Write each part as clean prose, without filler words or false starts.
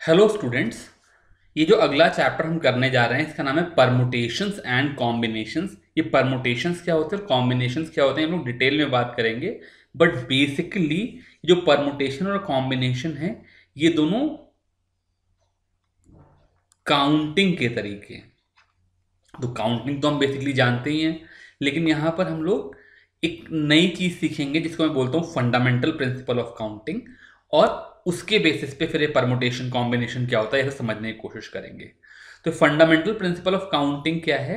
Hello students. ये जो अगला चैप्टर हम करने जा रहे हैं इसका नाम है परमुटेशंस एंड कॉम्बिनेशंस। ये परमुटेशंस क्या होते हैं और कॉम्बिनेशंस क्या होते हैं हम लोग डिटेल में बात करेंगे। बट बेसिकली जो परमुटेशन और कॉम्बिनेशन है ये दोनों काउंटिंग के तरीके हैं। तो काउंटिंग तो हम बेसिकली जानते ही हैं, लेकिन यहाँ पर हम लोग एक नई चीज सीखेंगे जिसको मैं बोलता हूँ फंडामेंटल प्रिंसिपल ऑफ काउंटिंग। और उसके बेसिस पे फिर ये परमुटेशन कॉम्बिनेशन क्या होता है इसे समझने की कोशिश करेंगे। तो फंडामेंटल प्रिंसिपल ऑफ काउंटिंग क्या है,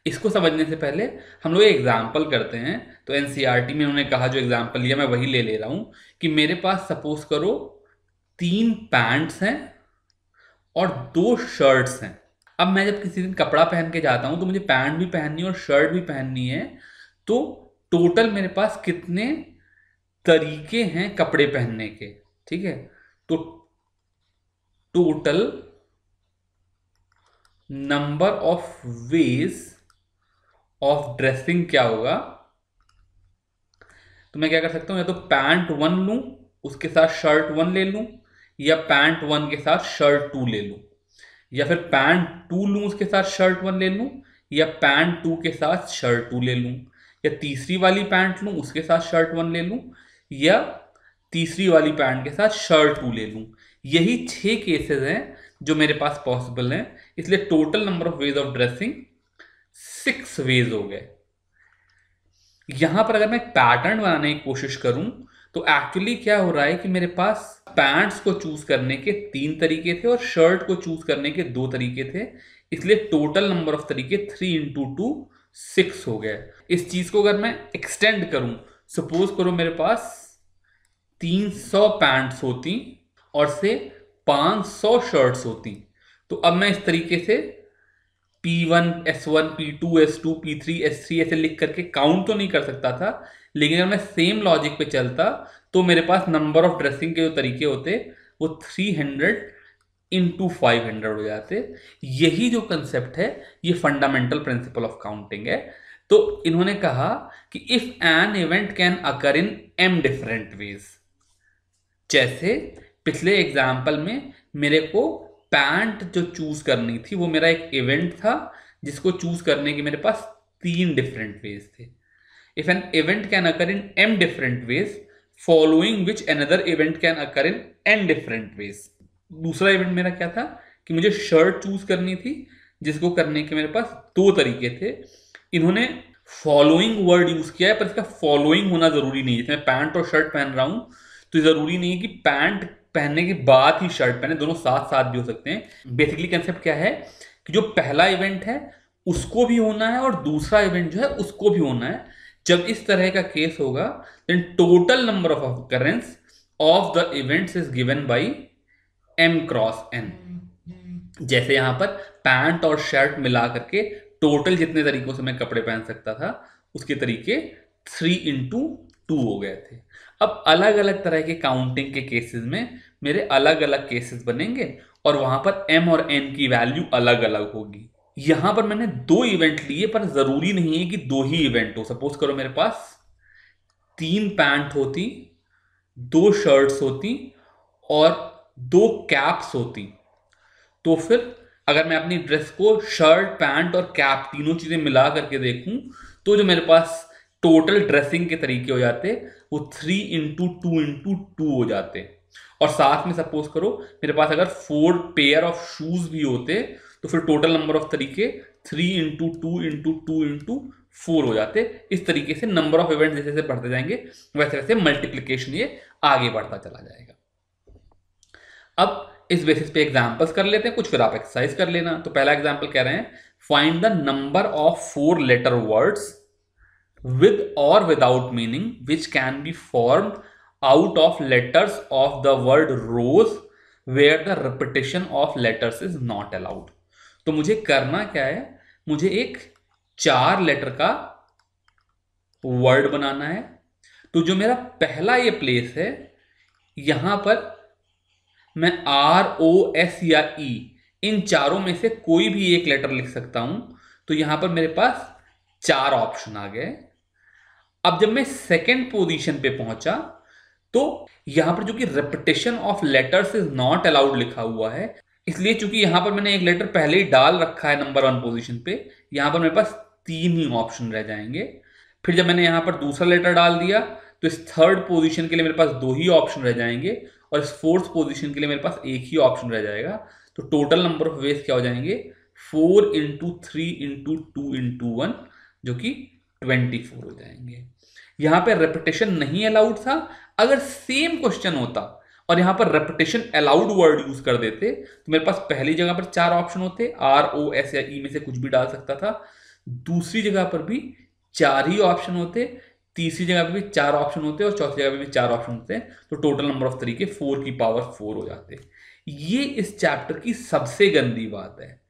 इसको समझने से पहले हम लोग एग्जाम्पल करते हैं। तो एनसीईआरटी में उन्होंने कहा, जो एग्जाम्पल लिया मैं वही ले रहा हूं कि मेरे पास सपोज करो 3 पैंट्स हैं और 2 शर्ट्स हैं। अब मैं जब किसी दिन कपड़ा पहन के जाता हूं तो मुझे पैंट भी पहननी है और शर्ट भी पहननी है। तो टोटल मेरे पास कितने तरीके हैं कपड़े पहनने के, ठीक है। तो total number of ways of dressing क्या होगा। तो मैं क्या कर सकता हूं, या तो पैंट 1 लूं उसके साथ शर्ट 1 ले लूं, या पैंट 1 के साथ शर्ट 2 ले लूं, या फिर पैंट 2 लूं उसके साथ शर्ट 1 ले लूं, या पैंट 2 के साथ शर्ट 2 ले लूं, या तीसरी वाली पैंट लूं उसके साथ शर्ट 1 ले लूं, या तीसरी वाली पैंट के साथ शर्ट 2 ले लूं। यही 6 केसेस हैं जो मेरे पास पॉसिबल हैं। इसलिए total number of ways of dressing 6 ways हो गए। यहां पर अगर मैं पैटर्न बनाने की कोशिश करूं तो एक्चुअली क्या हो रहा है कि मेरे पास पैंट्स को चूज करने के 3 तरीके थे और शर्ट को चूज करने के 2 तरीके थे। इसलिए टोटल नंबर ऑफ तरीके 3 इंटू 2 6 हो गए। इस चीज को अगर मैं एक्सटेंड करूं, सपोज करो मेरे पास 300 पैंट्स होती और से 500 शर्ट्स होती, तो अब मैं इस तरीके से P1 S1 P2 S2 P3 S3 ऐसे लिख करके काउंट तो नहीं कर सकता था। लेकिन अगर मैं सेम लॉजिक पे चलता तो मेरे पास नंबर ऑफ ड्रेसिंग के जो तरीके होते वो 300 इंटू 500 हो जाते। यही जो कंसेप्ट है ये फंडामेंटल प्रिंसिपल ऑफ काउंटिंग है। तो इन्होंने कहा कि if an event can occur in m different ways, जैसे पिछले एग्जाम्पल में मेरे को पैंट जो चूज करनी थी वो मेरा एक इवेंट था जिसको चूज करने के मेरे पास 3 डिफरेंट वेज थे। If an event can occur in m different ways following which another event can occur in n different ways. दूसरा इवेंट मेरा क्या था कि मुझे शर्ट चूज करनी थी जिसको करने के मेरे पास 2 तरीके थे। इन्होंने फॉलोइंग वर्ड यूज किया है, पर इसका फॉलोइंग होना जरूरी नहीं है। जैसे मैं पैंट और शर्ट पहन रहा हूं तो जरूरी नहीं है कि पैंट पहनने के बाद ही शर्ट पहने, दोनों साथ साथ भी हो सकते हैं। बेसिकली कंसेप्ट क्या है कि जो पहला इवेंट है उसको भी होना है और दूसरा इवेंट जो है उसको भी होना है। जब इस तरह का केस होगा then total number of occurrence of the events is given by m cross n। जैसे यहां पर पैंट और शर्ट मिला करके टोटल जितने तरीकों से मैं कपड़े पहन सकता था उसके तरीके 3 इंटू 2 हो गए थे। अब अलग अलग तरह के काउंटिंग के केसेस में मेरे अलग अलग केसेस बनेंगे और वहां पर m और n की वैल्यू अलग अलग होगी। यहां पर मैंने 2 इवेंट लिए, पर जरूरी नहीं है कि 2 ही इवेंट हो। सपोज करो मेरे पास 3 पैंट होती, 2 शर्ट्स होती और 2 कैप्स होती। तो फिर अगर मैं अपनी ड्रेस को शर्ट पैंट और कैप तीनों चीजें मिला करके देखूं तो जो मेरे पास टोटल ड्रेसिंग के तरीके हो जाते वो 3 इंटू 2 इंटू 2 हो जाते। और साथ में सपोज करो मेरे पास अगर 4 पेयर ऑफ शूज भी होते तो फिर टोटल नंबर ऑफ तरीके 3 इंटू 2 इंटू 2 इंटू 4 हो जाते। इस तरीके से नंबर ऑफ इवेंट जैसे जैसे बढ़ते जाएंगे वैसे वैसे मल्टीप्लीकेशन ये आगे बढ़ता चला जाएगा। अब इस बेसिस पे एग्जांपल्स कर लेते हैं कुछ, फिर आप एक्सरसाइज कर लेना। तो पहला एग्जांपल कह रहे हैं find the number of 4 letter words with or without meaning which can be formed out of letters of the word rose where the repetition of letters is not allowed। तो मुझे करना क्या है, मुझे एक 4 लेटर का वर्ड बनाना है। तो जो मेरा पहला ये प्लेस है यहां पर मैं ROS या E इन चारों में से कोई भी एक लेटर लिख सकता हूं। तो यहां पर मेरे पास 4 ऑप्शन आ गए। अब जब मैं सेकेंड पोजीशन पे पहुंचा तो यहां पर जो कि repetition of letters is not allowed लिखा हुआ है, इसलिए चूंकि यहां पर मैंने एक लेटर पहले ही डाल रखा है नंबर 1 पोजीशन पे, यहां पर मेरे पास 3 ही ऑप्शन रह जाएंगे। फिर जब मैंने यहां पर दूसरा लेटर डाल दिया तो इस 3rd पोजीशन के लिए मेरे पास 2 ही ऑप्शन रह जाएंगे और इस 4th पोजीशन के लिए मेरे पास 1 ही ऑप्शन रह जाएगा। तो टोटल नंबर ऑफ वेज क्या हो जाएंगे, 4 इंटू 3 इंटू 2 इंटू 1, जो कि 24 हो जाएंगे। यहां पर रेपिटेशन नहीं अलाउड था। अगर सेम क्वेश्चन होता और यहां पर रेपिटेशन अलाउड वर्ड यूज कर देते तो मेरे पास पहली जगह पर 4 ऑप्शन होते, आर ओ एस या ई में से कुछ भी डाल सकता था। दूसरी जगह पर भी 4 ही ऑप्शन होते, तीसरी जगह पर भी 4 ऑप्शन होते और चौथी जगह पर भी 4 ऑप्शन होते। तो टोटल नंबर ऑफ तरीके 4 की पावर 4 हो जाते। ये इस चैप्टर की सबसे गंदी बात है।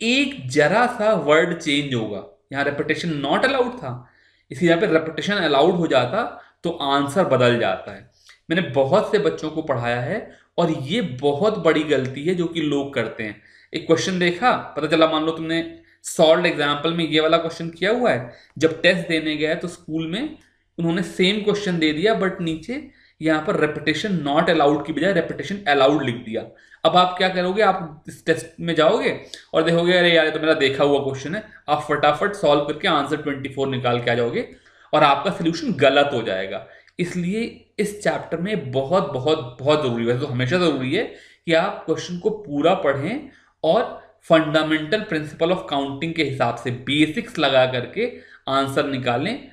एक जरा सा वर्ड चेंज होगा, यहां रेपिटेशन नॉट अलाउड था, इसी जगह पे रेपिटेशन अलाउड हो जाता तो आंसर बदल जाता है। मैंने बहुत से बच्चों को पढ़ाया है और ये बहुत बड़ी गलती है जो कि लोग करते हैं। एक क्वेश्चन देखा, पता चला मान लो तुमने सॉल्व्ड एग्जाम्पल में ये वाला क्वेश्चन किया हुआ है, जब टेस्ट देने गया तो स्कूल में उन्होंने सेम क्वेश्चन दे दिया बट नीचे यहां पर रेपिटेशन नॉट अलाउड की बजाय रेपिटेशन अलाउड लिख दिया। अब आप क्या करोगे, आप इस टेस्ट में जाओगे और देखोगे अरे यार ये तो मेरा देखा हुआ क्वेश्चन है, आप फटाफट सॉल्व करके आंसर 24 निकाल के आ जाओगे और आपका सोल्यूशन गलत हो जाएगा। इसलिए इस चैप्टर में बहुत बहुत बहुत जरूरी है, तो हमेशा जरूरी है कि आप क्वेश्चन को पूरा पढ़ें और फंडामेंटल प्रिंसिपल ऑफ काउंटिंग के हिसाब से बेसिक्स लगा करके आंसर निकालें,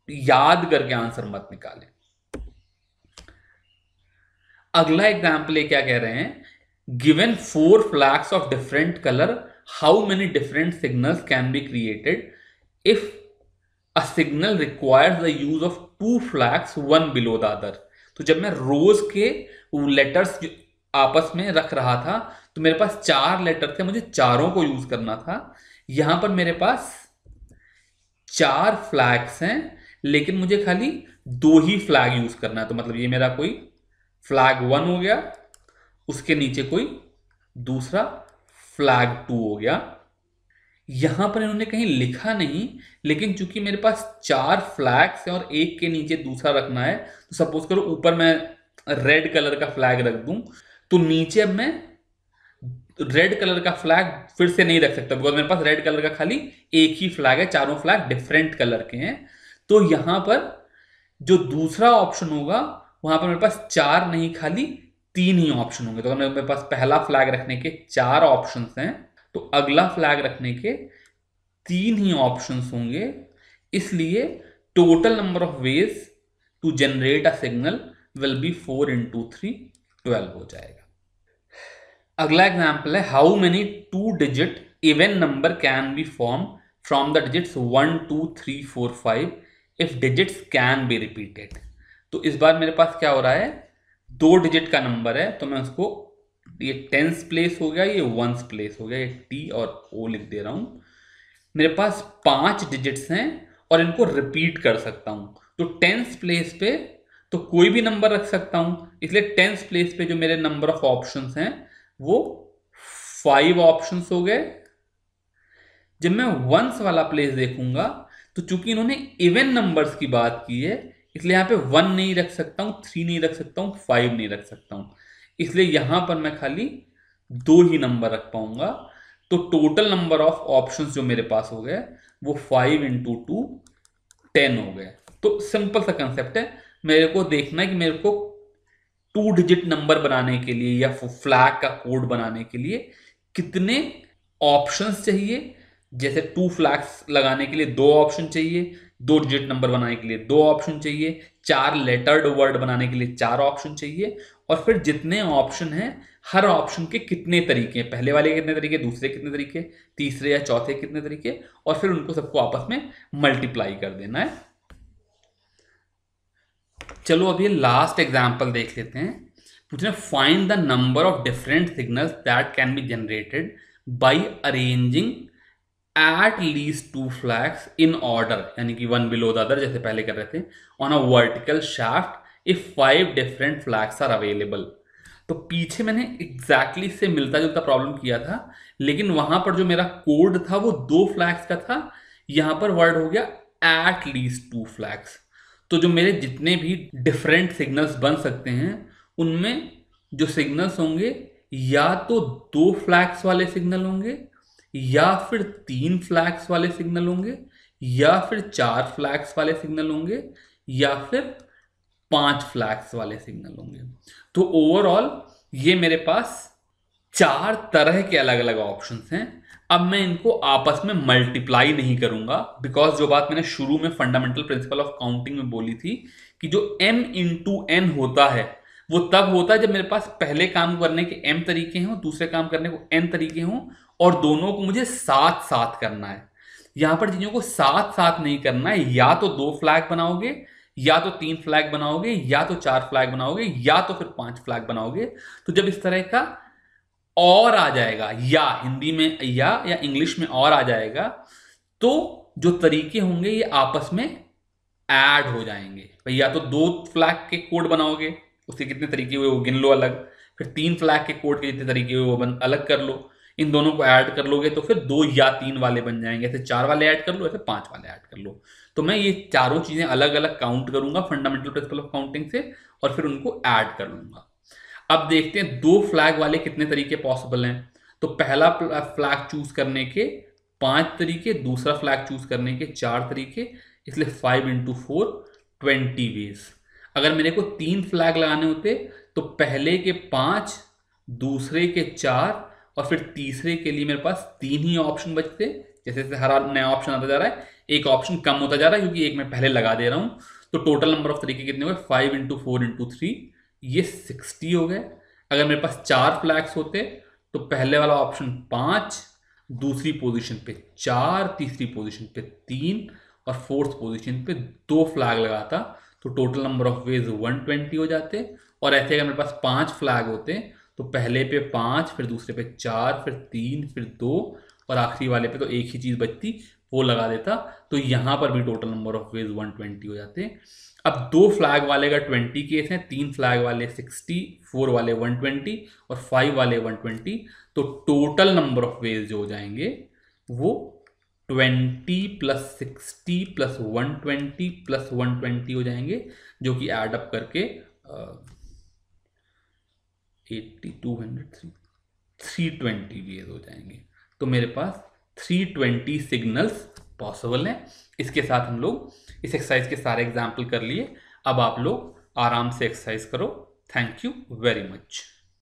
याद करके आंसर मत निकालें। अगला एग्जाम्पल ये क्या कह रहे हैं, given 4 flags of different colour, how many different signals can be created if a signal requires the use of 2 flags one below the other. तो जब मैं रोज के लेटर्स आपस में रख रहा था तो मेरे पास 4 लेटर थे, मुझे चारों को यूज करना था। यहां पर मेरे पास 4 फ्लैग्स हैं लेकिन मुझे खाली 2 ही फ्लैग यूज करना है। तो मतलब ये मेरा कोई फ्लैग 1 हो गया, उसके नीचे कोई दूसरा फ्लैग 2 हो गया। यहां पर इन्होंने कहीं लिखा नहीं, लेकिन चूंकि मेरे पास 4 फ्लैग्स हैं और एक के नीचे दूसरा रखना है, तो सपोज करो ऊपर मैं रेड कलर का फ्लैग रख दूं तो नीचे अब मैं रेड कलर का फ्लैग फिर से नहीं रख सकता, बिकॉज मेरे पास रेड कलर का खाली एक ही फ्लैग है, चारों फ्लैग डिफरेंट कलर के हैं। तो यहां पर जो दूसरा ऑप्शन होगा वहां पर मेरे पास 4 नहीं खाली 3 ही ऑप्शन होंगे। तो मेरे पास पहला फ्लैग रखने के 4 ऑप्शंस हैं, तो अगला फ्लैग रखने के 3 ही ऑप्शंस होंगे। इसलिए total number of ways to generate a signal will be 4 into 3 12 हो जाएगा। अगला एग्जाम्पल है, how many 2 digit even number can be form from the digits 1 2 3 4 5 if digits can be repeated. तो इस बार मेरे पास क्या हो रहा है, 2 डिजिट का नंबर है तो मैं उसको, ये 10th प्लेस हो गया, ये 1th प्लेस हो गया, ये टी और ओ लिख दे रहा हूं। मेरे पास 5 डिजिट्स हैं और इनको रिपीट कर सकता हूं। तो 10th प्लेस पे तो कोई भी नंबर रख सकता हूं, इसलिए 10th प्लेस पे जो मेरे नंबर ऑफ ऑप्शंस हैं वो 5 ऑप्शंस हो गए। जब मैं 1th वाला प्लेस देखूंगा तो चूंकि इन्होंने इवन नंबर्स की बात की है, इसलिए यहां पे 1 नहीं रख सकता हूं, 3 नहीं रख सकता हूं, 5 नहीं रख सकता हूं। इसलिए यहां पर मैं खाली 2 ही नंबर रख पाऊंगा। तो टोटल नंबर ऑफ ऑप्शंस जो मेरे पास हो गए वो 5 इंटू 2 10 हो गए। तो सिंपल सा कंसेप्ट है, मेरे को देखना है कि मेरे को 2 डिजिट नंबर बनाने के लिए या फ्लैग का कोड बनाने के लिए कितने ऑप्शंस चाहिए। जैसे 2 फ्लैग्स लगाने के लिए 2 ऑप्शन चाहिए, 2 डिजिट नंबर बनाने के लिए 2 ऑप्शन चाहिए, 4 लेटर्ड वर्ड बनाने के लिए 4 ऑप्शन चाहिए, और फिर जितने ऑप्शन हैं हर ऑप्शन के कितने तरीके, पहले वाले कितने तरीके, दूसरे कितने तरीके, तीसरे या चौथे कितने तरीके, और फिर उनको सबको आपस में मल्टीप्लाई कर देना है। चलो अब ये लास्ट एग्जांपल देख लेते हैं। पूछना, find the number of different signals that can be generated by arranging at least 2 flags in order, यानी कि 1 बिलो द अदर जैसे पहले कर रहे थे, on a vertical shaft if 5 different flags are available. तो पीछे मैंने एग्जैक्टली से मिलता जुलता प्रॉब्लम किया था, लेकिन वहां पर जो मेरा कोड था वो 2 फ्लैग्स का था, यहां पर वर्ड हो गया एट लीस्ट 2 फ्लैग्स। तो जो मेरे जितने भी डिफरेंट सिग्नल्स बन सकते हैं उनमें जो सिग्नल्स होंगे या तो 2 फ्लैग्स वाले सिग्नल होंगे, या फिर 3 फ्लैग्स वाले सिग्नल होंगे, या फिर 4 फ्लैग्स वाले सिग्नल होंगे, या फिर 5 फ्लैग्स वाले सिग्नल होंगे। तो ओवरऑल ये मेरे पास 4 तरह के अलग अलग ऑप्शंस हैं। अब मैं इनको आपस में मल्टीप्लाई नहीं करूंगा, बिकॉज जो बात मैंने शुरू में फंडामेंटल प्रिंसिपल ऑफ काउंटिंग में बोली थी कि जो m इंटू एन होता है वो तब होता है जब मेरे पास पहले काम करने के m तरीके हों, दूसरे काम करने को n तरीके हों, और दोनों को मुझे साथ साथ करना है। यहां पर चीजों को साथ साथ नहीं करना है, या तो 2 फ्लैग बनाओगे, या तो 3 फ्लैग बनाओगे, या तो 4 फ्लैग बनाओगे, या तो फिर 5 फ्लैग बनाओगे। तो जब इस तरह का और आ जाएगा, या हिंदी में या इंग्लिश में और आ जाएगा, तो जो तरीके होंगे ये आपस में ऐड हो जाएंगे। भाई या तो 2 फ्लैग के कोड बनाओगे, उसके कितने तरीके हुए वो गिन लो अलग, फिर 3 फ्लैग के कोड के जितने तरीके हुए वो अलग कर लो, इन दोनों को ऐड कर लोगे तो फिर 2 या 3 वाले बन जाएंगे। ऐसे 4 वाले ऐड कर लो, ऐसे 5 वाले ऐड कर लो। तो मैं ये चारों चीजें अलग अलग काउंट करूंगा फंडामेंटल प्रिंसिपल ऑफ काउंटिंग से, और फिर उनको ऐड कर लूंगा। अब देखते हैं 2 फ्लैग वाले कितने तरीके पॉसिबल हैं। तो पहला फ्लैग चूज करने के 5 तरीके, दूसरा फ्लैग चूज करने के 4 तरीके, इसलिए 5 इंटू 4 20 वेज। अगर मेरे को 3 फ्लैग लगाने होते तो पहले के 5, दूसरे के 4, और फिर तीसरे के लिए मेरे पास 3 ही ऑप्शन बचते। जैसे जैसे हर नया ऑप्शन आता जा रहा है, एक ऑप्शन कम होता जा रहा है क्योंकि एक मैं पहले लगा दे रहा हूं। तो टोटल नंबर ऑफ तरीके कितने हुए? 5 इंटू 4 इंटू 3, ये 60 हो गए। अगर मेरे पास 4 फ्लैग्स होते तो पहले वाला ऑप्शन 5, दूसरी पोजीशन पे 4, तीसरी पोजीशन पे 3, और फोर्थ पोजीशन पे 2 फ्लैग लगाता, तो टोटल नंबर ऑफ वेज 120 हो जाते। और ऐसे अगर मेरे पास 5 फ्लैग होते तो पहले पे 5, फिर दूसरे पे 4, फिर 3, फिर 2, और आखिरी वाले पे तो एक ही चीज बचती, वो लगा देता। तो यहां पर भी टोटल नंबर ऑफ वेज 120 हो जाते। अब 2 फ्लैग वाले का 20 केस है, 3 फ्लैग वाले 60, 4 वाले 120, और 5 वाले 120। तो टोटल नंबर ऑफ वेज जो हो जाएंगे वो 20 प्लस 60 प्लस 120 प्लस 120 हो जाएंगे, जो कि एड अप करके 80, 200, 320 वेज हो जाएंगे। तो मेरे पास 320 सिग्नल्स पॉसिबल हैं। इसके साथ हम लोग इस एक्सरसाइज के सारे एग्जाम्पल कर लिए। अब आप लोग आराम से एक्सरसाइज करो। Thank you very much.